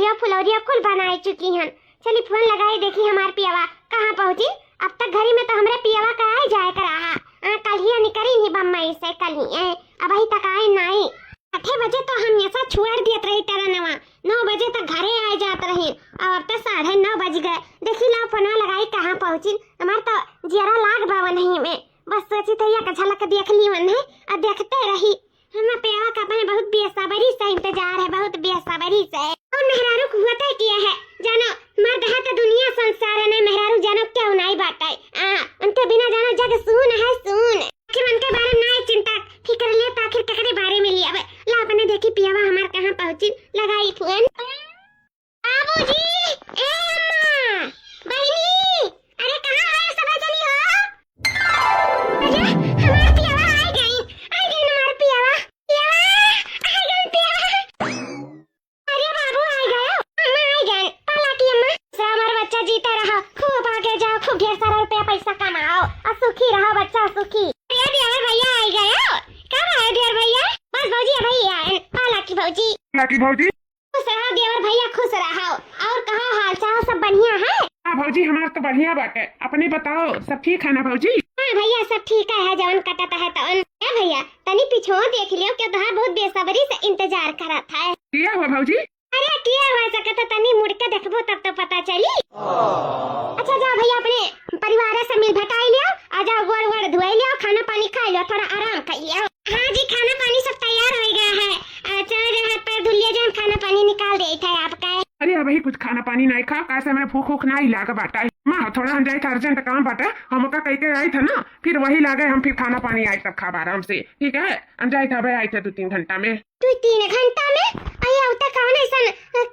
फुलौरिया फुलौरिया कुल बनाई चुकी हैं। चली फोन लगाई देखी हमार पियावा कहाँ पहुँची। अब तक घरी में तो हमारे पियावा का आए जाए कर रहा। कल ही निकली ही बम्बई से कल ही अब अभी तक आए नहीं। 8 बजे तो हम ऐसा छोड़ दिए रही तरनवा 9 बजे तक घरे आए जात रही। अब तो 9:30 बज गए। देखी ला फोन लगाई कहाँ पहुँची। हमार तो जरा लाग बावन नहीं में बस सोची तो या झलक देख ली मन है और देखते रही। हमारे पियावा का अपने बहुत बेसब्री से इंतजार है, बहुत बेसब्री से। और मेहरारू को होता किया है जानो मर्द है तो दुनिया संसार है, नहीं मेहरारू जानो क्यों नहीं बाटे। उनके बिना जानो जग सुन है सुन। आखिर उनके बारे में नहीं चिंता फिक्र ले तो आखिर ककरे बारे में लिया ला अपने देखी पियावा हमार कहाँ पहुँची। लगाई फोन। बाबूजी ए अम्मा बहनी अरे कहाँ है सब जनी हो। अरे हमार पियावा आ गई हमार पियावा आ गई पियावा। अरे बाबू आ गए अम्मा आ गए पाला की अम्मा से हमारा बच्चा जीता रहा खूब आगे जाओ खूब ढेर सारा रुपया पैसा कमाओ और सुखी रहो बच्चा सुखी। अरे देवर भैया आ गए कब आए देवर भैया। बस भौजी भैया पाला की भौजी खुश रहो देवर भैया खुश रहो। और कहाँ हाल चाल सब बढ़िया है। हाँ भौजी हमारा तो बढ़िया बात है। अपने बताओ सब ठीक है ना भौजी। हाँ भैया सब ठीक है जवन कटता है तो भैया तनी पीछे देख लियो कि तोहार बहुत बेसब्री से इंतजार करत है। क्या हुआ भौजी। अरे क्या हुआ सकता तनी मुड़ के देखबो तब तो पता चली। अच्छा जाओ भैया अपने परिवार से मिल भटाई लियो आ जाओ गोड़ गोड़ धोई लियो खाना पानी खा लियो थोड़ा आराम कर लियो। हाँ जी खाना पानी सब तैयार हो गया है। चलो हाथ पैर धुल लिया जाए खाना पानी निकाल दे था आपका। अरे अभी कुछ खाना पानी नहीं खा कैसे मैं भूख भूख नहीं लाग बाटा माँ थोड़ा हम जाए अर्जेंट काम बाटा हम कह के आई था ना फिर वही लागे हम फिर खाना पानी आए तब खा आराम से ठीक है। हम जाए था भाई आए थे 2-3 घंटा में 2-3 घंटा में अया उता कौन ऐसा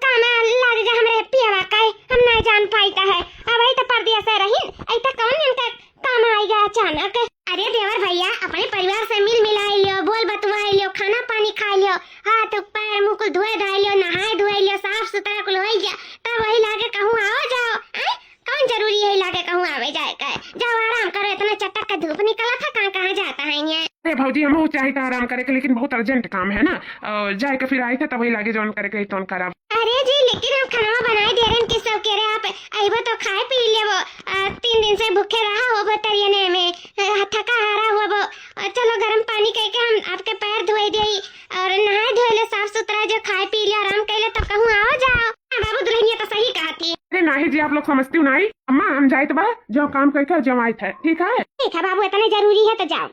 काम लाग जा हमरे पियावा का हम नहीं जान पाईता है। अब आई तो परदेस से रही ऐसा कौन इनका काम आएगा अचानक। अरे देवर भैया अपने परिवार से मिल मिलाई लियो बोल बतवाई लियो खाना पानी खा लियो हाथ पैर मुंह को धोए धाई लियो नहाए धोए लियो साफ सुथरा कुल हो गया तब वही लागे कहूँ आओ जाओ। कौन जरूरी है लागे कहूँ आवे जाए का जाओ आराम करो इतना चटक का धूप निकला था कहाँ कहाँ जाता है ये। अरे भौजी हम चाहे था आराम करे के लेकिन बहुत अर्जेंट काम है ना जाए के फिर आए थे तब वही लागे जॉन करे के तो करा। अरे जी लेकिन हम खाना बनाए दे रहे हैं किस सब कह रहे आप आइबो तो खाए पी ले वो 3 दिन से भूखे रहा हो बतरियने में थका हारा हुआ वो चलो गर्म पानी करके हम आपके पैर धोए दे और नहाए धोए ले साफ सुथरा जो खाए पी ले आराम कर ले तब कहूँ आओ जाओ। बाबू दुल्हनिया तो सही कहा थी। अरे नहीं जी आप लोग समझती हो नहीं अम्मा हम जाए तो जो काम करके जो आए थे ठीक है बाबू इतना जरूरी है तो जाओ।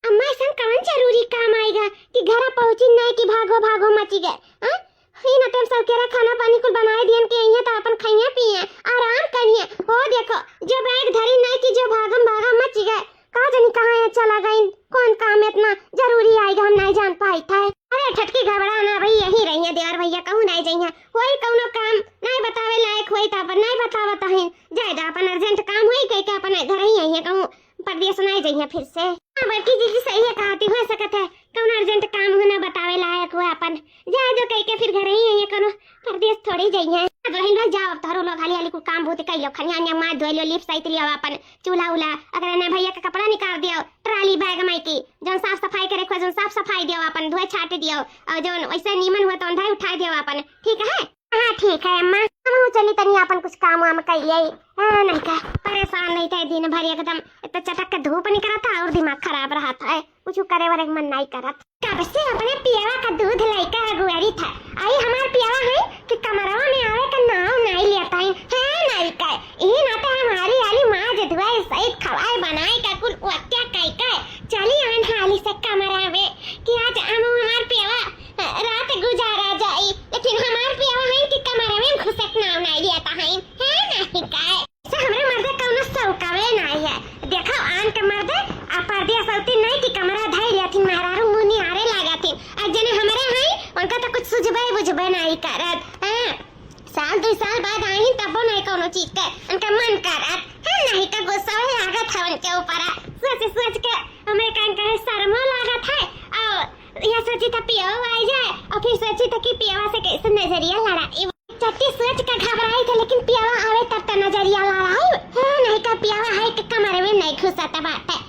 अम्मा ऐसा कौन जरूरी काम आएगा कि घर पहुँची नहीं कि भागो भागो मची गए ही ना तुम सब केरा खाना पानी कुल बनाए दियन के यहाँ तो अपन खाइए पिए आराम करिए। हो देखो जो बैग धरी नहीं कि जो भागम भागम मची गए कहाँ जानी कहाँ है चला गई कौन काम इतना जरूरी आएगा हम नहीं जान पाई था। अरे ठटकी घबरा ना भाई यही रही है देवर भैया कहूँ नहीं जाइए कोई कौनो काम नहीं बतावे लायक हुई तो अपन नहीं बतावा तो जाए जा अपन अर्जेंट काम हुई कह के अपन घर ही आई है कहूँ परदेश नहीं जाइए फिर से। हाँ बल्कि जी सही है कहती हो सकता है कौन अर्जेंट काम होना बतावे लायक हुआ अपन जाए जो कह के फिर घर ही आई है कौनो परदेश थोड़ी जाइए। दुल्हन भाई जाओ तारो लोग हाली हाली को काम बहुत कर लो खनिया मार धोई लो लिप सहित लियो अपन चूल्हा उला अगर ने भैया का कपड़ा निकाल दियो ट्राली बैग में की जो साफ सफाई करे को जो साफ सफाई दियो अपन धोए छाट दियो और जो वैसे नीमन हुआ तो अंधाई उठा दियो अपन ठीक है। हाँ ठीक है अम्मा हम चली तनी अपन कुछ काम वाम कर लिए नहीं का परेशान नहीं था दिन भर एकदम इतना चटक के धूप निकला था और दिमाग खराब रहा था कुछ करे वाले मन नहीं करत कब से अपने पियावा का दूध लेकर अगुआरी था आई हमार पियावा है कि कमरवा में आवे का नाव नहीं लेता है नहीं का यही नाते हमारी वाली माँ जदवाई सहित खवाए बनाए का कुल क्या कह चली आन हाली से कमरा में कि आज हम हमार पियावा रात गुजारा जाई लेकिन हमार पियावा है कि कमरा में घुसक नाव नहीं लेता है नहीं का हमरे मर्दे कौनो सौकावे नहीं है देखो आन के मर्दे परदेस सौती नहीं कि कमरा धाई लेती मारारू मुनी आरे लगाती आज जने हमरे हैं उनका तो कुछ सुझबे बुझबे नहीं करत साल 2 साल बाद आई तब नहीं कोनो चीज के उनका मन करत है नहीं तो गुस्सा लागत है उनके ऊपर सोच के हमें कान करे शर्मो लागत है और यह सोची था पियो आ जाए और फिर सोची था कि पियावा से कैसे नजरिया लड़ा चट्टी सोच के घबराई थे लेकिन पियावा आवे तब तो नजरिया लड़ाई नहीं का पियावा है कि कमरे में नहीं घुसता बात है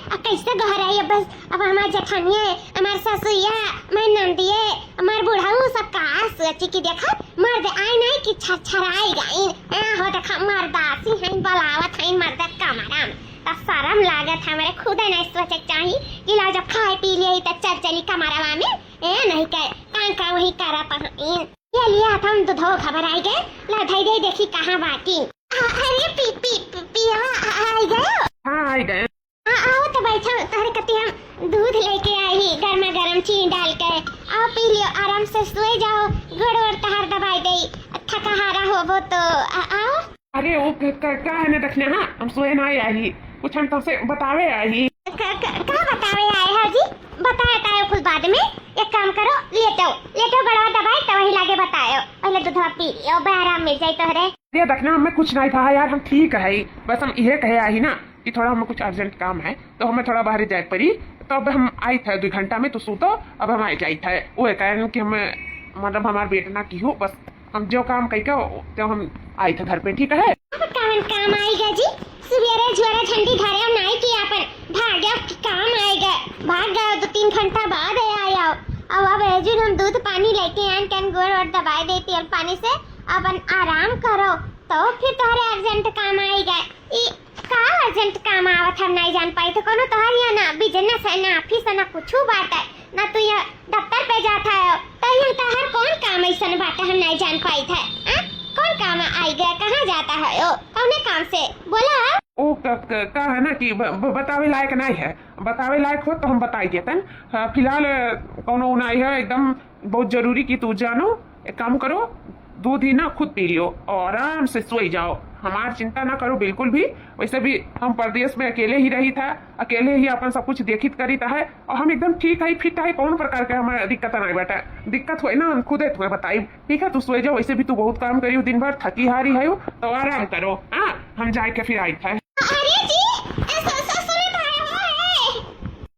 अब कैसे गहराई है बस अब हमार जेठानिया हमार ससुया हमार नंदिये हमार बुढ़ाऊ सब का सोची कि देखा मर्द आए नहीं कि छरछराएगा इन हो देखा मर्दासी हैं बलावत हैं मर्द कमरा में तो शर्म लागत हमारे खुद नहीं सोचे चाहिए कि ला जब खाए पी लिए तो चल चली कमरवा में नहीं कह का वही करा पर ये लिया था हम दूधो खबर आई गए ला धई दे देखी कहाँ बाकी अरे पी पी पिया आई गए हाँ आई गए आओ तो बैठो तोहरे कति हम दूध लेके आई ही गर्मा गर्म चीनी डाल के आओ पी लियो आराम से सोए जाओ गुड़ और तहार दवाई दे थका हारा होबो तो आओ अरे वो क्या है ना देखने हाँ हम सोए ना आई कुछ हम तुमसे बतावे आई क्या बतावे आए हो जी बताया कुछ बाद में एक काम करो लेटो बड़ा दवाई तो वही लागे बतायो पहले दूध पी लियो आराम मिल जाए तोहरे ये देखना हमें कुछ नहीं कहा यार हम ठीक है बस हम ये कहे आई ना कि थोड़ा हमें कुछ अर्जेंट काम है तो हमें थोड़ा बाहर जाए पड़ी तो अब हम आई थे 2 घंटा में तो सूतो अब हम आई जाए थे वो कारण कि हमें मतलब हमारे बेटा ना की हो बस हम जो काम कही तो हम आई थे घर पे ठीक है काम आएगा जी सवेरे ज्वारा ठंडी धारे नहीं कि अपन भाग्य काम आएगा भाग गए 2-3 घंटा बाद आया अब अर्जुन हम दूध पानी लेके आए कैन गुड़ और दवाई देती और पानी से अपन आराम करो तो फिर तुम्हारे अर्जेंट काम आएगा का अर्जेंट काम आवत हम नहीं जान पाई तो कोनो तोहर या ना बिजनेस है ना ऑफिस है ना कुछ बात है ना तू ये दफ्तर पे जाता है तो ये तोहर कौन काम ऐसा बात हम नहीं जान पाई थे कौन काम आई गया कहाँ जाता है ओ कौने काम से बोला ओ का है ना कि बतावे लायक नहीं है बतावे लायक हो तो हम बताई देते फिलहाल कोनो नहीं है एकदम बहुत जरूरी कि तू जानो एक काम करो दूध ही ना खुद पी लियो और आराम से सोई जाओ हमारी चिंता ना करो बिल्कुल भी वैसे भी हम परदेश में अकेले ही रही था अकेले ही अपन सब कुछ देखित करी था है और हम एकदम ठीक है फिट है कौन प्रकार के हमारे दिक्कत नहीं बेटा दिक्कत हुई ना हम खुद तुम्हें बताई ठीक है तू सोई जाओ वैसे भी तू बहुत काम करी दिन भर थकी हारी है तो आराम करो हाँ हम जाए के फिर आई था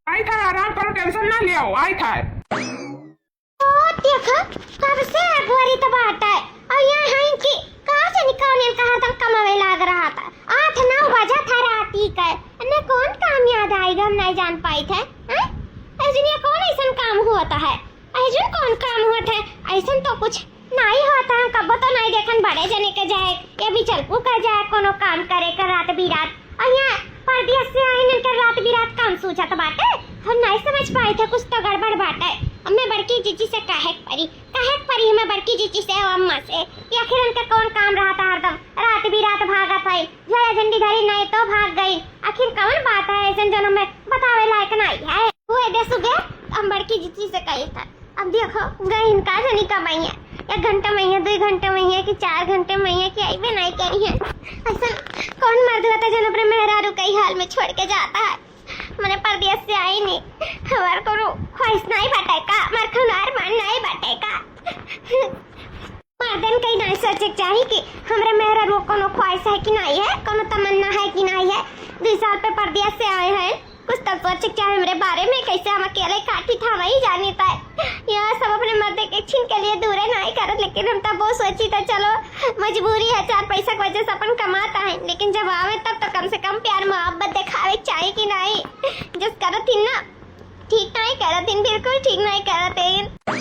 आई था आराम करो टेंशन ना ले आओ आई था देखो कब से अगवारी तो बात है और यहाँ है कि कहाँ से निकलने कहा तुम कमावे लग रहा था 8-9 बजा था रात ही का ने कौन काम याद आएगा हम नहीं जान पाए थे ऐसा कौन ऐसा काम हुआ है ऐसा कौन काम हुआ था ऐसा तो कुछ नहीं होता है कब तो नहीं देखन बड़े जने के जाए या भी चलकू का जाए कोनो काम करे कर रात बिरात और यहाँ परदेश से आए न कर रात बिरात काम सूझत बाटे हम नहीं समझ पाए थे कुछ तो गड़बड़ बाटे हमें बड़की जीजी से कहे परी हमें बड़की जीजी से अम्मा से या फिर उनका कौन काम रहा था हरदम रात भी रात भागा पाई जरा झंडी धरी नहीं तो भाग गई आखिर कौन बात है ऐसे जो हमें बतावे लायक नहीं है वो दे सुबह हम बड़की जीजी से कही था अब देखो गए इनका जनी कमाई है 1 घंटा में है 2 घंटे में है कि 4 घंटे में है कि आई भी नहीं करी है ऐसा कौन मर्द होता जो अपने मेहरारू कई हाल में छोड़ के जाता है मैंने परदेश से आई नहीं हमारे को ख्वाहिश नहीं बटेगा हमारे खुनार मन नहीं बटेगा मर्दन कहीं नहीं सोचे चाहिए कि हमारे मेहरारू कोनो ख्वाहिश है कि नहीं है कोनो तमन्ना है कि नहीं है 2 साल पे परदेश से आए हैं कुछ तो सोचे क्या है मेरे बारे में कैसे हम अकेले काटी था वही जानी था यहाँ सब अपने मर्द के छीन के लिए दूर नहीं कर लेकिन हम तब वो सोची था चलो मजबूरी है 4 पैसा की वजह से अपन कमाता है लेकिन जब आवे तब तो कम से कम प्यार मोहब्बत दिखावे चाहिए कि नहीं जिस करत थी ना ठीक नहीं करत थी बिल्कुल ठीक नहीं करत थी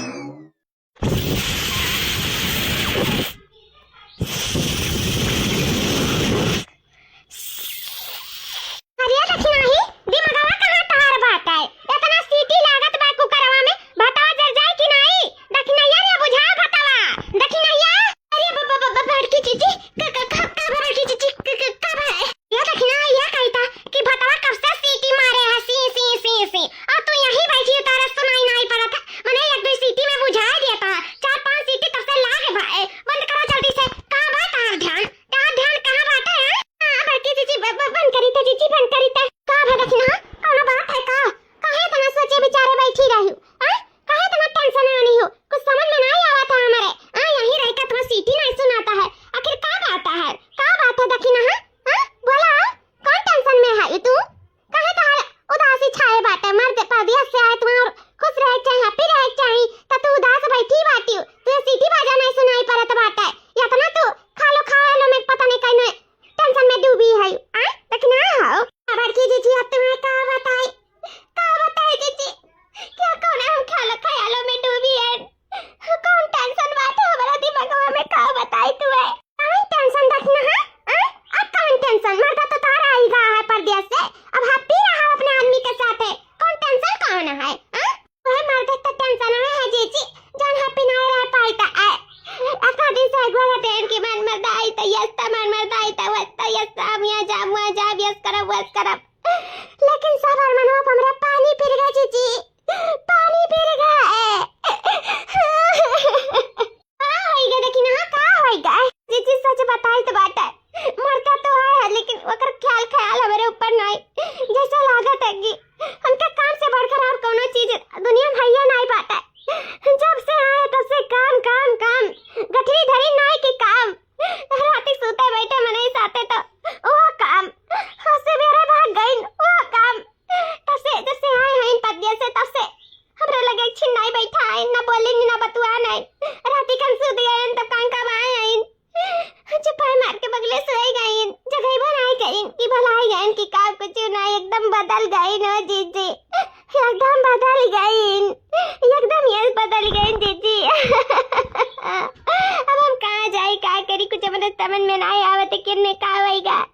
हमरे समझ में नहीं आवत कि निकावेगा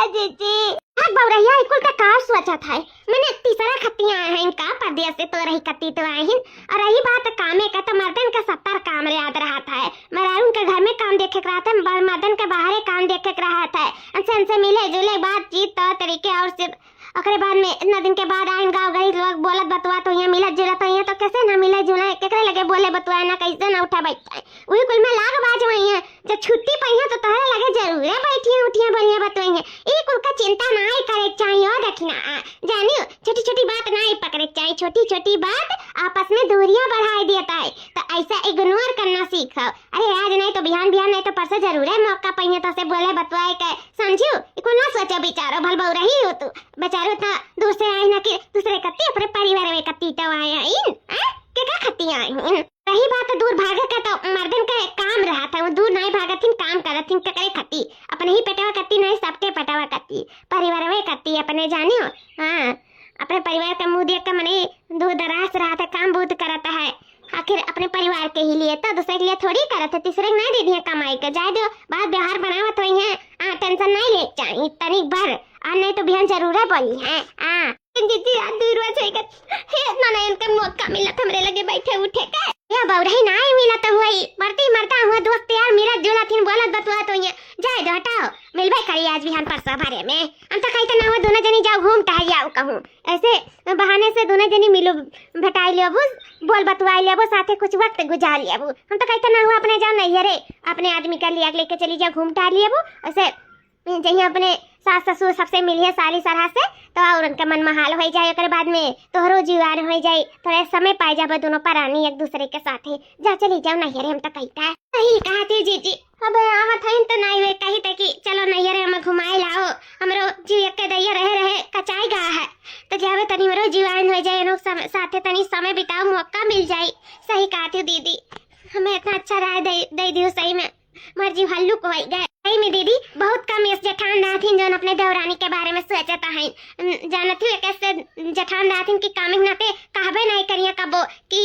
जीजी। अब बौरैया इकुल का का सोचत है, मैंने तीसरा खत्तियां आए हैं इनका परदेश से तो रही कत्ती तो आए हैं। और रही बात कामे का तो मर्दन का 70 काम याद रहा था, मरारून के घर में काम देखे रहा था, मर्दन के बाहर काम देखे रहा था, उनसे मिले जुले बातचीत तो तरीके और सिर्फ ओकरे बाद में इतना दिन के बाद आइन गाँव गई लोग बोलत बतवा तो यहाँ मिलत जुलत तो तो कैसे ना मिले जुले केकरे लगे बोले बतवाए ना कैसे ना उठा बैठा वही कुल में लाग बाज वही है। जब छुट्टी पई है तो तोहरे लगे जरूर बैठी उठिया बढ़िया बतवाई है। एक कुल का चिंता ना ही करे चाहिए और रखना जानियो, छोटी छोटी बात ना ही पकड़े चाहिए, छोटी छोटी बात आपस में दूरियां बढ़ा देता है तो ऐसा इग्नोर करना सीखो। अरे आज नहीं तो बिहान बिहान नहीं तो परसों जरूर है मौका पई है तो से बोले बतवाए के समझियो इको ना सोचो बेचारो भल बहु रही हो तू बेचारो इतना दूर से आई ना कि दूसरे कत्ती अपने परिवार में कत्ती तो आया इन के का खत्ती आई रही बात दूर भागे का तो मर्दन का काम रहा था, वो दूर नहीं भागत थी काम करत थी ककरे खत्ती अपने ही पेटवा कत्ती नहीं सबके पेटवा कत्ती परिवार में कत्ती अपने जानियो। हाँ अपने परिवार का मुंह देख कर मने दूर दराज रहा था काम बहुत करता है, आखिर अपने परिवार के ही लिए तो दूसरे के लिए थोड़ी करत है, तीसरे नहीं दे दिए कमाई का जाए दो बात व्यवहार बनावत हुई है। टेंशन नहीं ले चाहिए तनिक भर नहीं तो बिहान जरूर है बोली है दीदी आज दूर से इतना नहीं इनका मौका मिला था मेरे लगे बैठे उठे का या बौरही नहीं मिला तो वही मरता हुआ दोस्त यार मेरा जोला थी बोलत बतवा तो ये जाए दो हटाओ मिलबे करी आज बिहान परसा भरे में हम तो कहते ना हुआ दोनों जनी जाओ घूम टहल आओ कहूं ऐसे बहाने से दोनों जनी मिलो भेटाई लियो बोल बतवाई लियो साथे कुछ वक्त गुजार लियो हम तो कहते ना हुआ अपने जाओ नहीं अरे अपने आदमी का लिया लेके चली जाओ घूम टहल लियो ऐसे जही अपने सास ससुर सबसे मिलिए साली सरहा से तो और उनका मन महाल हो जाए ओकर बाद में तोहरो जीवान हो जाए थोड़ा समय पाए जाबे दोनों परानी एक दूसरे के साथ जा चली जाओ नहीं रे हम तो कहता सही कहा थी जीजी। अब आवत है तो नहीं वे कही तक चलो नहीं रे हम घुमाए लाओ हमरो जीव एक दैया रहे कचाई गा है तो जावे तनी मरो जीवान हो जाए लोग साथे तनी समय बिताओ मौका मिल जाए। सही कहा थी दीदी हमें इतना अच्छा राय दे दियो सही में मर्जी हल्लुक हो गए सही में दीदी बहुत कम इस जेठान राथिन जो अपने देवरानी के बारे में सोचता है जानती है कैसे जेठान राथिन की कामिंग नाते कहबे नहीं करिए कबो कि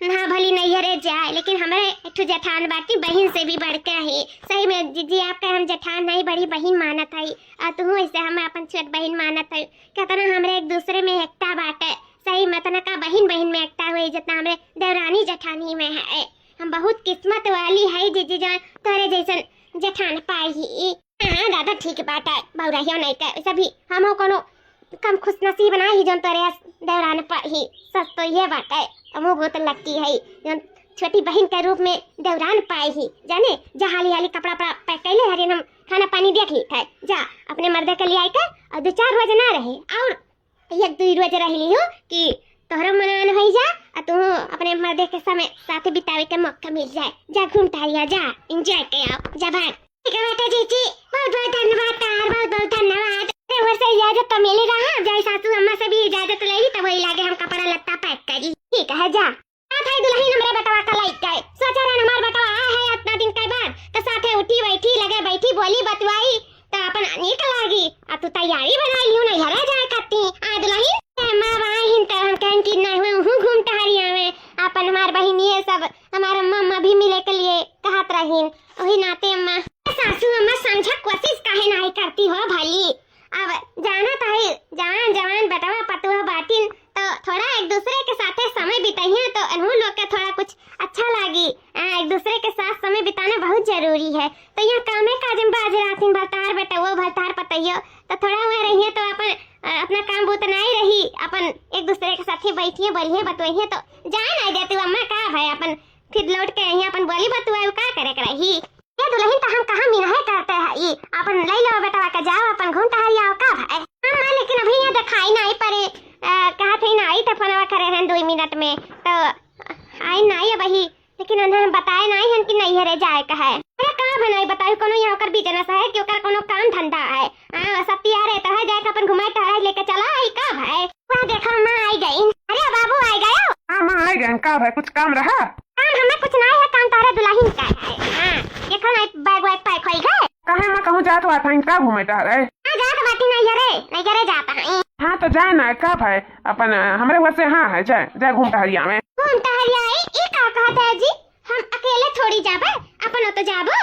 ना भली नहीं रे जाए लेकिन हमारे एक जेठान बाकी बहन से भी बढ़ के है। सही में जीजी आपका हम जेठान नहीं बड़ी बहन मानत है और तू ऐसे हमें अपन छोट बहन मानत है कहता ना हमारे एक दूसरे में एकता बाटे सही में तना का बहन में एकता हुई जितना हमारे देवरानी जेठानी में है। हम बहुत किस्मत वाली है जीजी जान तोरे जैसन जेठान पाई। हाँ दादा ठीक बात है बौराहियो नहीं कर सभी हम कोनो कम खुश नसीब ना ही जन तोरे देवरान पाई सच तो ये बात है हमो बहुत लकी है जन छोटी बहन के रूप में देवरान पाई ही जाने जा हाली हाली कपड़ा पैक कैले हरे हम खाना पानी देख ली था जा अपने मर्दे के लिए आई कर और 2-4 रोज ना रहे और 1-2 रोज रह ली हो कि तोहरा मनान हो जा और तू अपने मर्दे के समय साथ बितावे के मौका मिल जाए जा घूम टहलिया जा एंजॉय के आओ जा भाग। ठीक है बेटा जीजी बहुत बहुत धन्यवाद तार बहुत धन्यवाद वैसे इजाजत तो मिली रहा जाए सासू अम्मा से भी इजाजत ले ली तो वही लागे हम कपड़ा लत्ता पैक करी ठीक है जा भाई दुल्हन हमरे बेटवा का लाइक गए सोचा रहे हमार बेटवा आ है इतना दिन के बाद तो साथे उठी बैठी लगे बैठी बोली बतवाई तो अपन नीक लागी आ तू तैयारी बना लियो नहीं हरा जाए करती आ दुल्हन मां बहन तो हम कहें कि नहीं हूं घूम टहरिया में अपन हमार बहन ये सब हमारा मम्मा भी मिले के लिए कहत रहीन वही नाते अम्मा सासू अम्मा समझा कोशिश काहे नहीं करती हो भली अब जाना तो है जवान बेटवा पतुआ बाटिन तो थोड़ा एक दूसरे के साथ समय बिताइए तो अनहु लोग का थोड़ा कुछ अच्छा लगी एक दूसरे के साथ समय बिताना बहुत जरूरी है। तो यहाँ कामे काजम बाज रातिन भरतार बेटा वो भरतार पतइयो तो थोड़ा वहाँ रहिए तो अपन अपना काम बहुत नहीं रही अपन एक दूसरे के साथ ही बैठिए बोलिए बतवाइए तो जाए नहीं देती अम्मा का भाई अपन फिर लौट के यहीं अपन बोली बतवाई का करे के रही ये दुल्हन तो हम कहाँ मिला है करते हैं ये अपन ले लो बेटा का जाओ अपन घूम टहलिया का भाई हाँ लेकिन अभी यहाँ दिखाई नहीं पड़े कहा थे ना आई तो फोनवा करे हैं 2 मिनट में तो आई नहीं वही लेकिन उन्होंने बताया नहीं है कि नहीं हरे जाए का है कहाँ बनाई बताई कोनो यहाँ कर बिजनेस है कि ओकर कोनो काम धंधा है सत्या रे तो है जाए अपन घुमाए टहराए लेके चला आई का भाई वहाँ देखो माँ आई गई अरे बाबू आई गए हाँ माँ आई गए का भाई कुछ काम रहा काम हमें कुछ नहीं है काम तारे दुल्हन का है हाँ देखो ना बैग वैग पैक हो गए कहे मैं कहूँ जात हुआ था इनका घूमे टहरे जात बाकी नहीं करे जाता है हाँ तो जाए ना का भाई अपन हमारे वहाँ से हाँ है जाए घूम टहरिया में घूम टहरिया ये का कहता है जी हम अकेले थोड़ी जाबे अपन तो जाबो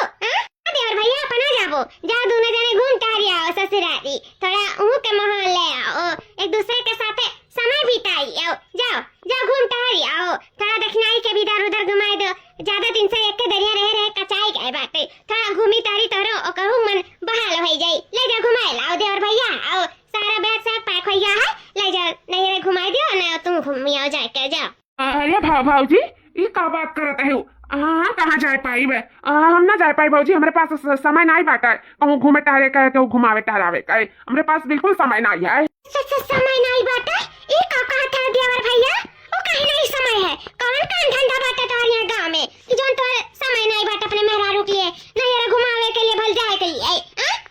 हो, थोड़ा दक्षिणाई के भी इधर उधर घुमाए दो। ज्यादा दिन से एक के दरिया रहे कचाई गए बाटे, थोड़ा घूमी तारी तोरो और कहूँ मन बहाल हो जाई। ले जा घुमाए लाओ देवर भैया, आओ सारा बैग सब पैक हो गया है, ले जा नहीं रे घुमाई दियो ना, तुम घूमी आओ जाए के जाओ। अरे भाऊजी ये का बात करत है? हाँ कहाँ जाए पाई बे? हम ना जाए पाई भाऊजी, हमारे पास समय नहीं बाटा है कहूँ घूमे टहरे का कहूँ घुमावे टहरावे का, हमारे पास बिल्कुल समय नहीं है। समय नहीं बाटा ये का कहता है देवर भैया? वो कहीं नहीं समय है, कौन काम धंधा बाटा तोर यहाँ गांव में कि जोन तो समय नहीं बाटा अपने मेहरारू के लिए नहीं यार घुमावे के लिए भल जाए के लिए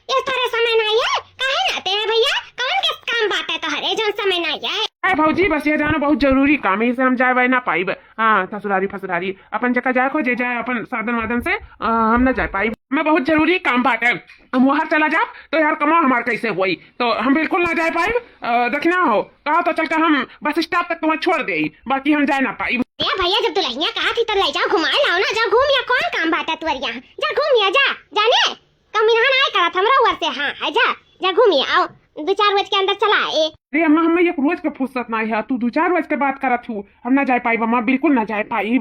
ये तरह समय नहीं है। काहे ना तेरे भैया कौन के काम बाटा तो हरे जोन समय नहीं है? भाऊजी बस ये जाना बहुत जरूरी काम है, इसे हम जाए वाए ना पाई। हाँ ससुरारी फसुरारी अपन जगह जाए खो जे जाए अपन साधन वादन से हम ना जाए पाई। मैं बहुत जरूरी काम बात है, हम वहाँ चला जाओ तो यार कमाओ हमार कैसे हुई, तो हम बिल्कुल ना जाए पाई। दक्षिणा हो कहा तो चल कर हम बस स्टॉप तक तुम्हें छोड़ दे, बाकी हम जाए ना पाई। भैया जब दुल्हनिया कहा थी तो ले जाओ घुमा लाओ ना, जा घूम या कौन काम बाटा तू यहाँ, जा घूम या जा जाने कम यहाँ ना करा था हमरा ऊपर से। हाँ है जा घूम आओ, 2-4 रोज के अंदर चला ए। अरे अम्मा हमें एक रोज का फुर्सत नहीं है, तू 2-4 रोज के बात करत हूँ, हम ना जाए पाई अम्मा, बिल्कुल ना जाए पाई।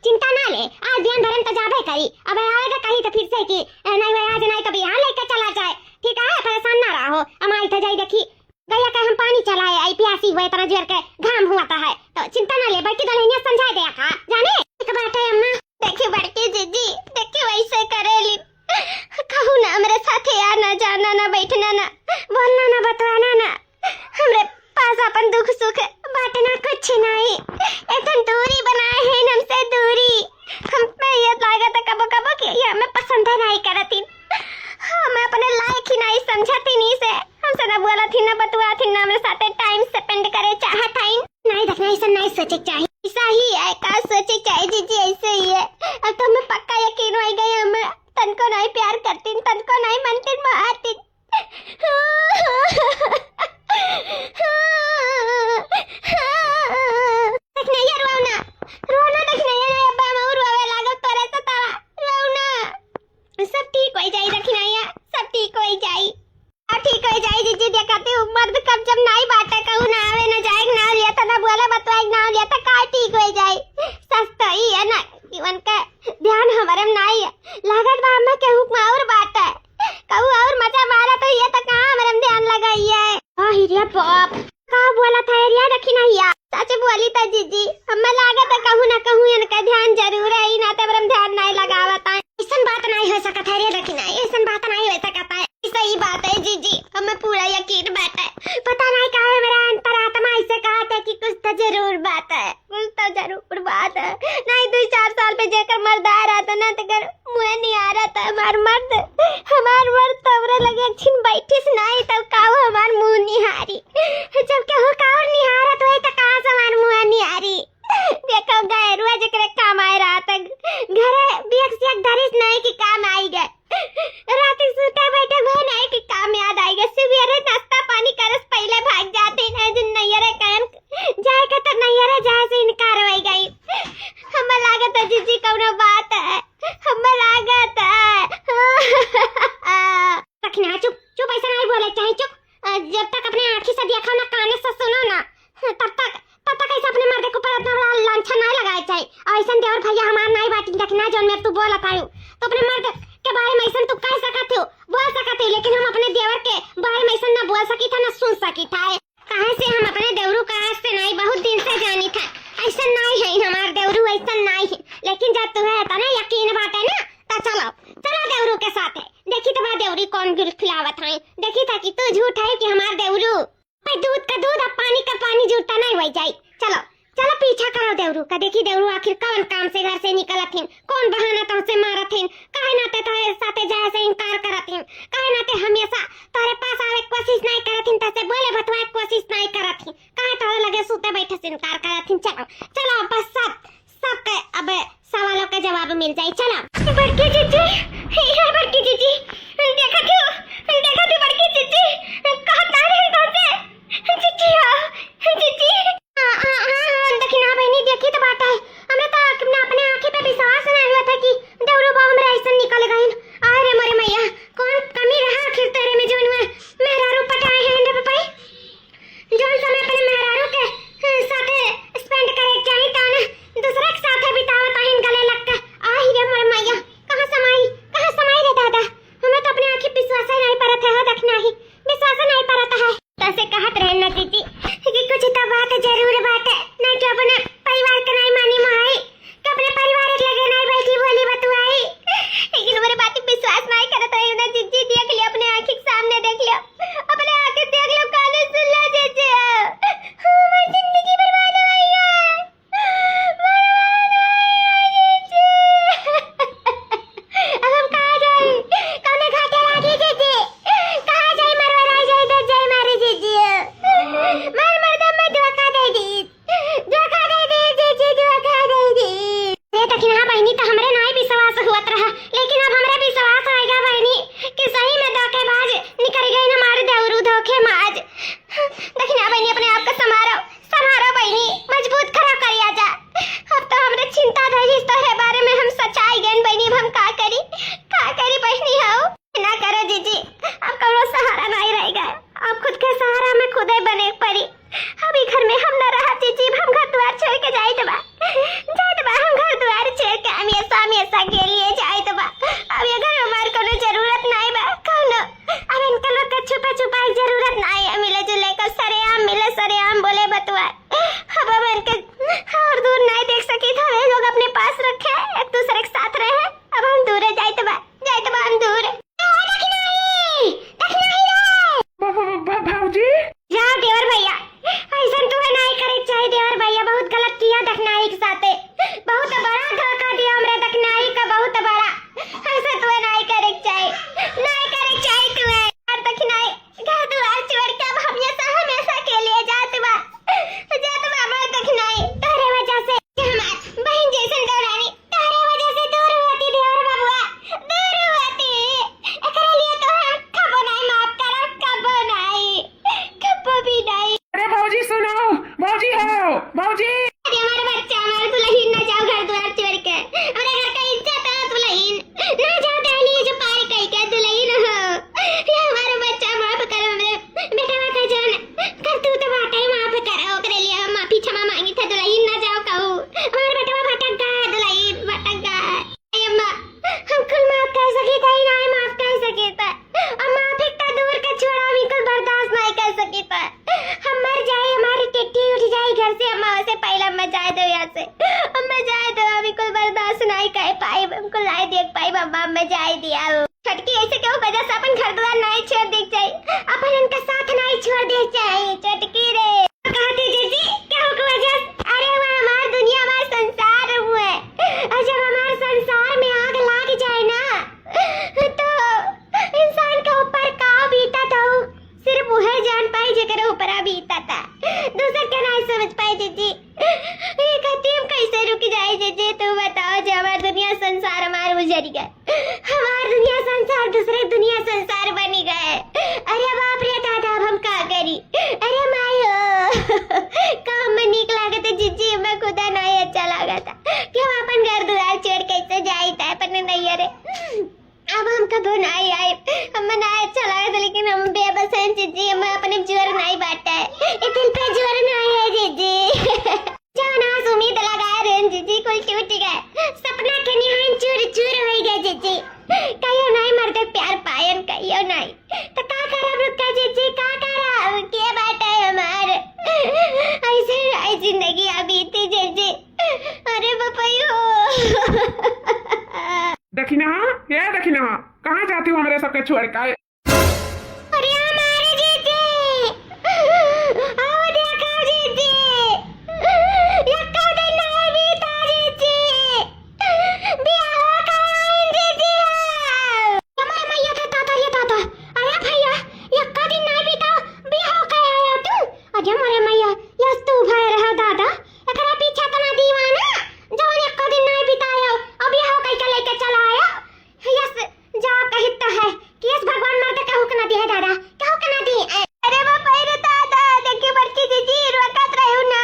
चिंता ना ले, आज ध्यान धरन तो जाबे करी, अब आएगा कहीं तो फिर से कि नहीं भाई आज नहीं कभी यहाँ लेकर चला जाए, ठीक है परेशान ना रहो। हमारी तो जाई देखी गया का हम पानी चलाए आई प्यासी हुए तरह जोर के घाम हुआ है, तो चिंता ना ले बड़की दुल्हनिया समझा दिया का जाने एक बात है अम्मा। देखी बड़की जीजी देखी वैसे करेली, कहूँ ना मेरे साथ आना जाना ना बैठना ना बोलना ना बतवाना ना, हमरे पास अपन दुख सुख बांटना कुछ नहीं, एकदम दूरी बनाए हैं हमसे दूरी। हम पे ये लागत कब कब कि ये हमें पसंद नहीं करती, हमें अपने लायक ही नहीं समझती नहीं से, हमसे ना बोला थी ना बतुआ थी ना मेरे साथ टाइम स्पेंड करे चाहत है नहीं देखना, ऐसा नहीं सोचे चाहिए, ऐसा ही है का सोचे चाहिए जीजी ऐसे ही है। अब तो हमें पक्का यकीन हो गया हम तनको नहीं प्यार करती, तनको नहीं मनती मारती। सब ठीक हो जाए दखिनाया, सब ठीक हो जाए, अब ठीक हो जाए जीजी देखते हो मर्द कब जब नहीं बाटे कहूँ ना आवे ना जाए ना लिया था ना बोला बतवाए ना लिया था का ठीक हो जाए। सस्ता ही है ना जीवन का ध्यान हमारे में नहीं है, लागत बा में कहूँ और बात है कहूँ और मजा मारा तो ये तो कहाँ हमारे ध्यान लगाई है। हाँ हिरिया बाप कहाँ बोला था हिरिया दखिनाया, सच बोली था जीजी, हमें लागत है कहूँ ना कहूँ इनका ध्यान जरूर है ही ना तो हमारे ध्यान नहीं लगावता है। ऐसा बात नहीं हो सकता है रे दखिनाया, ऐसा बात नहीं हो सकता है, सही बात है जीजी हमें पूरा यकीन बात है। पता नहीं कहा है मेरा अंतरात्मा ऐसे कहा था कि कुछ तो जरूर बात है, कुछ तो जरूर बात है। नहीं 2-4 साल पे जेकर मर्द आ रहा था ना तो कर मुँह नहीं आ रहा था हमार मर्द तो हमरे लगे एक छिन बैठी से नहीं तब काऊ हमार मुँह निहारी, जब के हो काऊ निहारत हुए तो कहाँ से हमार मुँह निहारी। देखो गए रोज करे काम आए रहा था घरे बियक से एक धरिस नहीं कि काम आई गए, रात सुते बैठे भय नहीं कि काम याद आई गए, सवेरे नाश्ता पानी करस पहले भाग जाते हैं जिन नैयरे कहन जाए के तो नैयरे जाए से इनकार हो गई। हमें लागत है जीजी कौनो बात है, हमें लागत है रखना चुप चुप ऐसा नहीं बोले चाहे चुप, जब तक अपने आँखी से देखो ना कान से सुनो ना तब तक ऐसा अपने मर्द को पर इतना बड़ा लांछन नहीं लगाए चाहिए। और ऐसा देवर भैया हमार नहीं बाटी देखना जो मैं तू बोला था तो अपने मर्द के बारे में ऐसा तू कह सकते हो बोल सकते हो, लेकिन हम अपने देवर के बारे में ऐसा ना बोल सकी था ना सुन सकी था। कहाँ से हम अपने देवरू का आज से नहीं बहुत दिन से जानी था, ऐसा नहीं है हमार देवरू ऐसा नहीं है, लेकिन जब तुम्हें था ना यकीन बात है ना तो चलो देवरू के साथ है, देखी तो देवरी कौन गिर खिलावत है, देखी था कि तू झूठ है कि हमार देवरू दूध का दूध और पानी का पानी झूठा नहीं हो जाए। चलो चलो पीछा करो देवरू का, देखी देवरू आखिर कौन काम से घर से निकलत हिन, कौन बहाना तो से मारत हिन, काहे नाते तारे साथे जाए से इनकार करत हिन, काहे नाते हमेशा तारे पास आवे कोशिश नहीं करत हिन, तसे बोले बतवाए कोशिश नहीं करत हिन, काहे तारे लगे सूते बैठे से इनकार करत हिन। चलो चलो बस सब के अब सवालों का जवाब मिल जाए। चलो बड़की जीजी हे बड़की जीजी देखा तू बड़की जीजी कहता है तोसे जीजी हां जीजी हां दखिना बहनी देखी तो बात है, हमने तो अपना लेकिन हाँ बहनी तो हमरे नहीं विश्वास हुआ रहा, लेकिन अब हमरे विश्वास आएगा बहनी कि सही में धोखेबाज निकल गई हमारे देवरू धोखेबाज। लेकिन हाँ बहनी अपने आप को संभालो संभालो बहनी, मजबूत खड़ा करिया जा। अब तो हमरे चिंता रही इस तरह बारे में हम सच्चाई गए बहनी, अब हम का करी बहनी हो ना करो जीजी, अब कौनो सहारा नहीं रहेगा, अब खुद के सहारा में खुद ही बने पड़ी। अभी घर में हम न रहा जीजी, हम घर द्वार छोड़ के जाए तो हम घर द्वार छोड़ के हमेशा के लिए जाए तो अब ये घर हमारे कोनो जरूरत नहीं बा कौनो, अब इनका लोग के छुपा जरूरत नहीं है, मिले जुले को सरेआम मिले सरेआम बोले बतवा। अब इनके और दूर नहीं देख सकी था, वे लोग अपने पास रखे एक दूसरे के साथ रहे, अब हम दूर जाए तो हम दूर। भाऊजी जाओ देवर भैया, ऐसा तू है नहीं करे चाहिए देवर भैया, बहुत गलत किया दखनाई के साथे, बहुत बड़ा धोखा दिया हमरे दखनाई का, बहुत बड़ा। ऐसा तू है नहीं करे चाहिए तू है और दखनाई घर द्वार छोड़ के अब हमेशा के लिए जात बा हमार दखनाई तोरे वजह से, हमार बहन जैसन गौरानी तोरे वजह से दूर होती देवर बाबूआ, दूर होती। एकरे लिए तो हम कबो नहीं माफ करब, कबो भी नहीं। अरे भाऊजी सुनो, भाऊजी हो भाऊजी, हमारे बच्चा हमारे दुल्हन ना जाओ घर द्वार छोड़ के, हमारे घर का इज्जत है दुल्हन ना जाओ देनी जो पार कई के दुल्हन हो, ये हमारा बच्चा माफ करो, हमरे बेटा का जान कर तू तो बात ही माफ करो, ओकरे लिए हम माफी क्षमा मांगी था, दुल्हन ना जाओ कहू, हमारे बेटा भटक गया दुल्हन भटक गया, अम्मा हम कुल माफ कर सके थे नहीं माफ कर सके थे, और माफी का दूर का छोड़ा हम कुल बर्दाश्त नहीं कर सके थे, हम मर जाए हमारी टिट्टी उठ जाए घर से, अम्मा से पहले अम्मा जाए दो यहाँ से, अम्मा जाए दो, अभी कुल बर्दाश्त नहीं कर पाई, हमको लाई देख पाई बाबा, अम्मा जाए दिया छटकी ऐसे क्यों वजह से अपन घर द्वार नहीं छोड़ देख जाए, अपन इनका साथ नहीं छोड़ देख जाए छटकी रे कहती जीजी क्या हो वजह, अरे वो हमारा दुनिया हमारा संसार हुआ, और जब हमारे संसार में आग लग जाए ना तो इंसान के ऊपर का बीता था सिर्फ वह जान पाई जेकर ऊपर बीता था, दूसरा क्या नहीं समझ पाए जीजी। ये कहती हम कैसे रुक जाए जीजी, तू बताओ जो हमारा दुनिया संसार हमारे उजड़ गए, हमारा दुनिया संसार दूसरे दुनिया संसार बनी गए, अरे बाप रे दादा अब हम क्या करी, अरे मायो काम में नीक लागे थे जीजी, मैं खुदा नहीं अच्छा लगा था कि हम अपन घर द्वार छोड़ कैसे जाए था अपन नहीं, अरे अब हम कब नहीं आए, हमें नहीं अच्छा लगा था, लेकिन हम बेबस हैं जीजी, हमें अपने जोर नहीं बांटा है, ये दिल पे जोर नहीं है जीजी जान आज उम्मीद लगाए रहे जीजी कुल टूट गए, सपना के निहान चूर चूर हो गए जीजी, कहियो नहीं मरते प्यार पायन कहियो नहीं, तो का करब रुक के जीजी, का करब के बात है हमार, ऐसे आई जिंदगी अभी थी जीजी, अरे बपैयो दखिना ये दखिना कहाँ जाती हो मेरे सबके छोड़ के, अरे हमारे जीजी आओ देखो जीजी, यक्का दिन नहीं बीता जीजी, बियाह हो गया जीजी, हमारे मैया का ताता ये ताता, अरे भैया यक्का दिन नहीं बीता बियाह हो गया तू, अरे हमारे मैया यस तू भय रहा दादा, एकरा पीछे तना दीवाना जो यक्का दिन नहीं बिताया अब बियाह हो कई के लेके चला आया, यस जा कहता है कि यस भगवान मरते कहू के ना दी है दादा, कहू के ना दी, अरे बाप रे दादा देखिए बच्ची जीजी रोकत रहू ना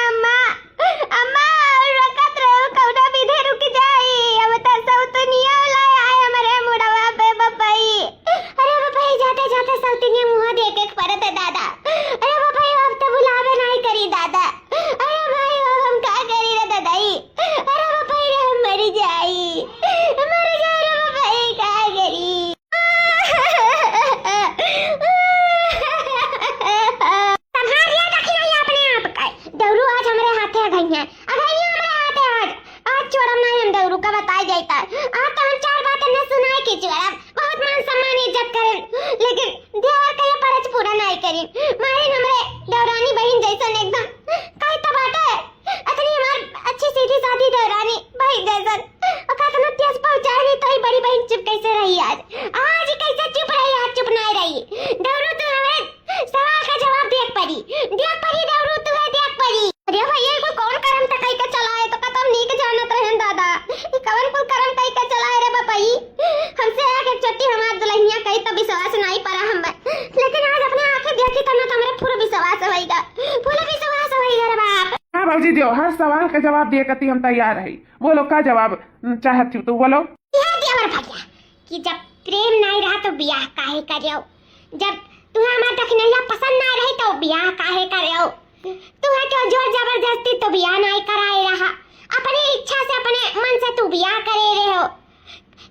अम्मा रोकत रहू कौना विधे रुक जाई, अब त सौतनिया लाए आए हमारे मुड़वा पे बपाई, अरे बपाई जाते जाते सौतनिया मुंह देख के परत है दादा, अरे बपाई अब तो बुलावे नहीं करी दादा, अरे भाई अब हम का करी रे दादाई, अरे बपाई रे हम मर जाई रे बपाई का करी, संभालिए दखिनाई अपने आप का, दौरू आज हमारे हाथे आ गई है, हमारे हाथे आज छोड़म नहीं हम दौरू का बताई जाता, आज तो हम चार बातें न सुनाई की छोड़म, बहुत मान सम्मान इज्जत करें, लेकिन देवर का ये फर्ज पूरा नहीं करी, मारे हमरे दौरानी बहन जैसन एकदम कई तो बात है, इतनी हमार अच्छी सीधी सादी दौरानी बहन जैसन, और कहता ना तेज पहुंचाए नहीं तो ही बड़ी बहन चुप कैसे रही आज कैसे चुप रही, आज चुप नहीं रही, दौरू तू हमें सवाल का जवाब देख पड़ी दौरू तू है देख पड़ी, अरे भैया को कौन करम तक कई का चलाए तो कतम नीक जानत रहन दादा, दीजिए, हर सवाल का जवाब दिए कती हम तैयार है। बोलो का जवाब चाहत तू बोलो। यह देवर भैया कि जब प्रेम नहीं रहा तो ब्याह काहे करियो, जब तुम्हें हमारा दखनैया पसंद ना रही तो ब्याह काहे करियो, तुम्हें क्यों जोर जबरदस्ती तो ब्याह नहीं कराए रहा, अपनी इच्छा से अपने मन से तू ब्याह करे रहे हो,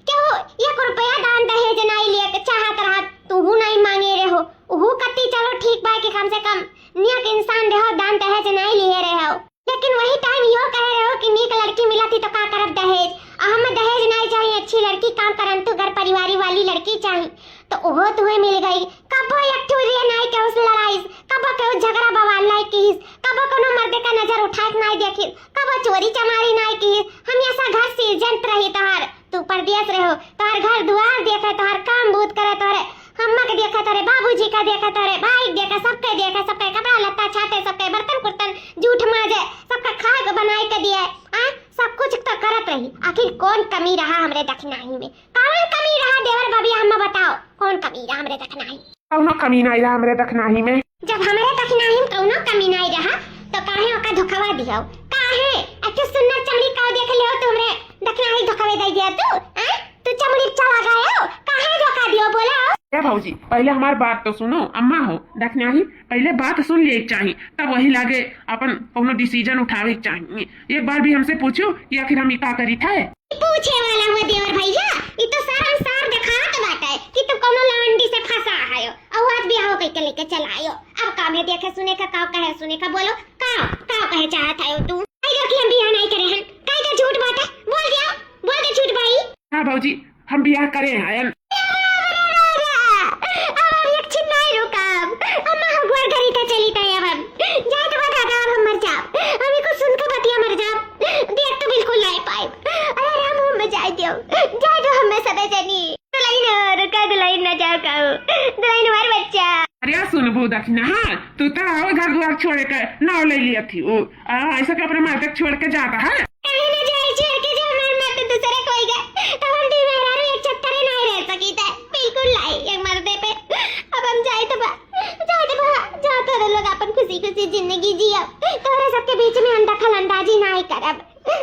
क्यों 1 रुपया दान दहेज नहीं लिए चाहत रहा, तू नहीं मांगे रहे हो, वो कती चलो ठीक बा कि कम से कम नियत इंसान रहो, दान दहेज नहीं लिए रहे हो, लेकिन वही टाइम यो कह रहे हो कि नीक लड़की मिला थी तो का करब दहेज, हमें दहेज नहीं चाहिए, अच्छी लड़की काम करन तो घर परिवारी वाली लड़की चाहिए, तो वो तुम्हें मिल गई। कबो एक ठुरिए नहीं के उस लड़ाई, कबो के उस झगड़ा बवाल नहीं की, कबो कोनो मर्दे का नजर उठाए नहीं देखी, कबो चोरी चमारी नहीं की, हम ऐसा घर सीजंत रही तोहर, तू परदेश रहो, तोहर घर दुआर देखे, तोहर काम बूत करे, तोहरे अम्मा के देखा, तोरे बाबूजी का देखा, तोरे भाई देखा, सबके देखा, सबके कपड़ा लत्ता छाटे, सबके बर्तन कुर्तन जूठ माजे, सबका खाए को बनाए के दिए, सब कुछ तो करत रही, आखिर कौन कमी रहा हमरे दखनाही में, कौन कमी रहा देवर भाभी, हम बताओ कौन कमी रहा हमरे दखनाही? कौनो कमी नहीं रहा हमरे दखनाही में। जब हमरे दखनाही में कौनो कमी नहीं रहा तो काहे ओका धोखावा दियो, काहे अच्छे सुन्नत चमड़ी का देख ले हो तुमरे दखनाही धोखावे दे दिया तू चमड़ी चला गए हो, काहे धोखा दियो बोलो? ए भौजी पहले हमार बात तो सुनो, अम्मा हो दखनाही पहले बात सुन ले चाहिए, तब वही लागे अपन कोनो डिसीजन उठावे चाहिए। एक बार भी हमसे पूछो कि आखिर हम का करी थे। पूछे वाला हुआ देवर भैया, ये तो सारा सार दिखात बात है कि तू कोनो लवंडी से फंसा आयो और आज बियाह के लेके चला आयो, अब काम है देखे सुने का का कहे सुने का बोलो, का कहे चाहत आयो तू? आई कि हम बियाह नहीं करे हैं, काहे का झूठ बात है, बोल दिया, बोल के झूठ भाई। हां भौजी हम बियाह करे हैं। अरे सुनबू दखना, हाँ तू तो आओ घर द्वार छोड़ के नाव ले लिया थी वो, ऐसा कि अपने मार्ग छोड़ के जाता है। कहीं ना जाए छोड़ के जो हमारे मर्द दूसरे कोई गए तो हम दी मेहरारू एक छत्तर नहीं रह सकी था, बिल्कुल लाई एक मर्दे पे। अब हम जाए तो जा तो लोग अपन खुशी खुशी जिंदगी जियो, तोरे सबके बीच में दखल अंदाजी नहीं करब,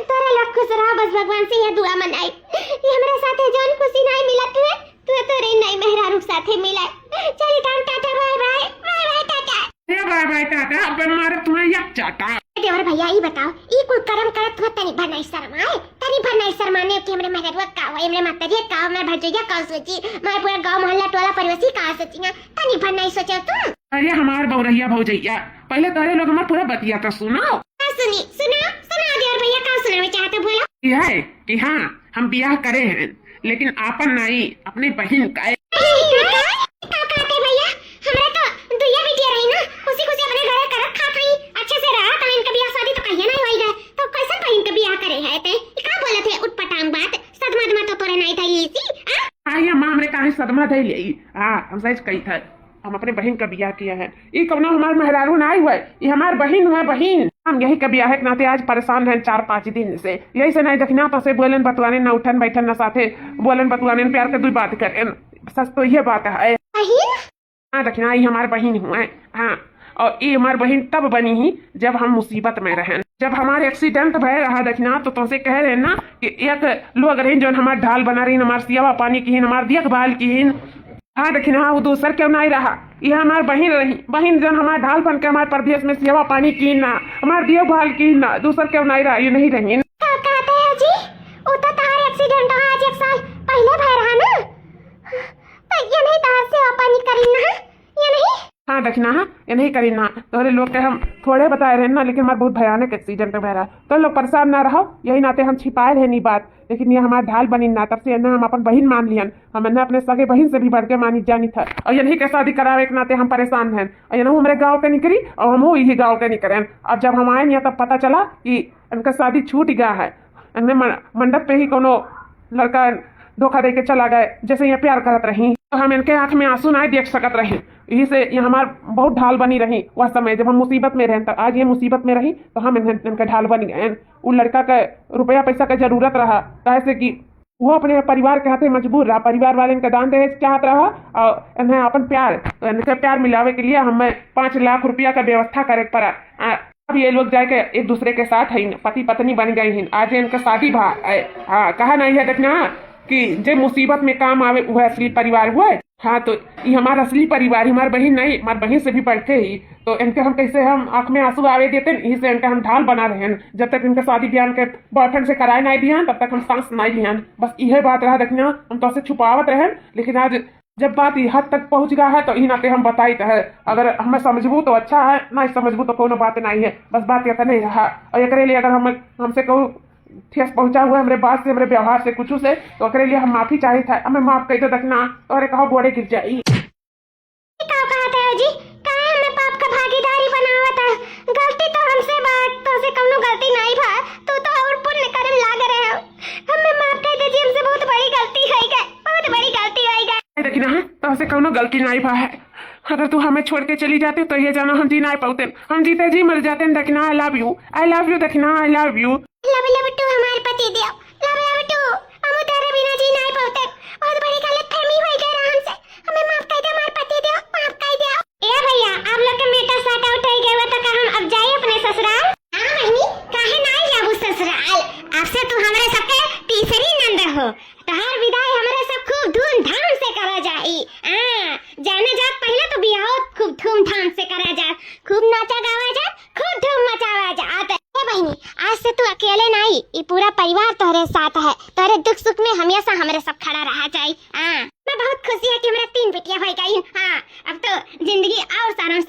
तोरे लोग खुश रहो बस भगवान से यह दुआ मनाई, ये हमारे साथे जान खुशी नहीं मिला तुझे, तू तोरे नई मेहरारू साथे मिला। चलिए tata tata bye bye bye bye tata, ये बाय बाय टाटा, अब मारे तुम्हें एक चाटा। देवर भैया ये बताओ, ये कोई कर्म करत हो तनी भर नहीं शर्माए, तनी भर नहीं शर्माने कि हमरे मेहरवा का हो, हमरे माताजी का, हमरे भजोइया का सोची, मैं पूरा गांव मोहल्ला टोला परिवासी का सोचिया, तनी भर नहीं सोचो तुम? अरे हमार बौरैया भौजैया पहले तारे लोग हमार पूरा बतिया तो सुनो। सुनी सुना सुना देवर भैया का सुनावे चाहते बोलो? यह है कि हाँ हम बियाह करे हैं लेकिन आपन नहीं अपनी बहन का। भैया हमरा तो दुइया बेटियां रही ना, खुशी खुशी अपने घरे करत खात रही, अच्छे से रहा, तो इनका बियाह शादी तो कहिया नहीं होई गए, तो कैसे बहन का बियाह करे है ते का बोले थे उटपटांग बात, सदमा तो तोरे नहीं थई इसी आई अम्मा हमरे काहे सदमा दे ले, हम सच कही था हम अपने बहन का बियाह किया है, ये कौनो हमार मेहरारू ना हुआ, ये हमार बहन हुआ बहन। हम यही का बियाह के नाते आज परेशान हैं 4-5 दिन से, यही से नहीं देखना तो से बोलन बतवाने न उठन बैठन न साथे बोलन बतवाने प्यार के दुई बात करें, सच तो ये बात है। हाँ देखना ये हमारे बहन हुए, हाँ और ये हमारे बहन तब बनी ही जब हम मुसीबत में रहें, जब हमारे एक्सीडेंट भय रहा देखना तो तुमसे कह रहे ना कि एक लोग रही जो हमारे ढाल बना रही, हमारे सेवा पानी की, हमारे देखभाल की। हाँ देखना वो दूसर क्यों नहीं रहा, ये हमारे बहन रही, बहन जो हमारे ढाल बन के हमारे प्रदेश में सेवा पानी की ना, हमारे देखभाल की ना, दूसर क्यों नहीं रहा, ये नहीं रही। कहते हैं जी वो तो तार एक्सीडेंट आज 1 साल पहले भय रहा ना, तो ये नहीं तार सेवा पानी करी ना, ये नहीं। हाँ देखना हाँ ये नहीं करी ना, तोरे लोग के हम थोड़े बताए रहे ना, लेकिन हमारे बहुत भयानक एक्सीडेंट में रहा, तो लोग परेशान ना रहो, यही नाते हम छिपाए रहे नहीं बात, लेकिन ये हमारे ढाल बनी ना, तब से ना हम अपन बहन मान लियन, हम ना अपने सगे बहन से भी बढ़ के मानी जानी था, और ये नहीं के शादी करावे के नाते हम परेशान हैं, और ये ना हमारे गाँव के निकली और हम यही गाँव के निकले। अब जब हम आए नहीं तब पता चला कि इनका शादी छूट गया है, इनने मंडप पे ही कोनो लड़का धोखा दे के चला गए, जैसे ये प्यार करत रही, तो हम इनके आंख में आंसू नहीं देख सकत रहे, यही से ये हमार बहुत ढाल बनी रही वह समय जब हम मुसीबत में रहे, आज ये मुसीबत में रही तो हम इनके ढाल बन गए। वो लड़का का रुपया पैसा का जरूरत रहा, कैसे कि वो अपने परिवार के हाथे मजबूर रहा, परिवार वाले इनका दान दहेज चाहत रहा, और इन्हें अपन प्यार इनके प्यार मिलावे के लिए हमें 5 लाख रुपया का व्यवस्था करे पड़ा, अब ये लोग जाके एक दूसरे के साथ है पति पत्नी बन गई हैं। आज इनका शादी भा हाँ कहा नहीं है देखना कि जे मुसीबत में काम आवे वह असली परिवार हुआ है। हाँ तो ये हमारा असली परिवार, हमारी बहन नहीं, हमारी बहन से भी बढ़ते ही। तो इनके हम कैसे हम आंख में आंसू आवे देते हैं, इसी से इनका हम ढाल बना रहे हैं। जब तक इनका शादी ब्याह के बॉयफ्रेंड से कराए नहीं दिया तब तक हम सांस नहीं लिया। बस यह बात रहा देखना, हम तो से छुपावत रहे, लेकिन आज जब बात हद तक पहुंच गया है तो ही नाते हम बताई है। अगर हमें समझबू तो अच्छा है, नहीं समझबू तो कोई बात नहीं है। बस बात यह नहीं है। और एक लिए अगर हम हमसे कहूँ ठेस पहुंचा हुआ हमारे बात से, हमारे व्यवहार से, कुछ से, तो एकरे लिए हम माफी चाहे था। हमें माफ कर दो देखना, तो अरे कहो गोड़े गिर जाई। का कहते हो जी, काहे हमें पाप का भागीदारी बनावत है? गलती तो हमसे बात तो से कौनो गलती नहीं भा, तू तो और पुण्य करे लाग रहे हो। हमें माफ कर दीजिए, हमसे बहुत बड़ी गलती हो गई, बहुत बड़ी गलती हो गई। देखी ना तो से कौनो गलती नहीं भा है। अगर तू हमें छोड़ के चली जाती तो ये जाना हम जी नहीं पाते, हम जीते जी मर जाते। देखना I love you, I love you, देखना I love you. Love to हमारे पति देव, लव टू हम तेरे बिना जी नहीं पाते। बहुत बड़ी गलतफहमी हो गई हमसे, हमें माफ कर दे हमारे पति देव, माफ कर दो। ए भैया आप लोग का मेटा साट आउट हो गया तो का हम अब जाए अपने ससुराल? हां बहनी काहे नहीं जाबू ससुराल, आपसे तू हमारे सबके तीसरी नंद हो। तहार विदाई हमारे सब खूब धूमधाम से करा जाई। जाने जात पहले तो बियाह खूब धूमधाम से करा जा, खूब नाचा गावा जा, खूब धूम मचावा जा। बहनी आज से तू अकेले नहीं, ये पूरा परिवार तोहरे साथ है। तोहरे दुख सुख में हमेशा हमारे सब खड़ा रहा चाहिए। मैं बहुत खुशी है कि हमारा 3 बेटियां हो गई। हाँ अब तो जिंदगी और सारा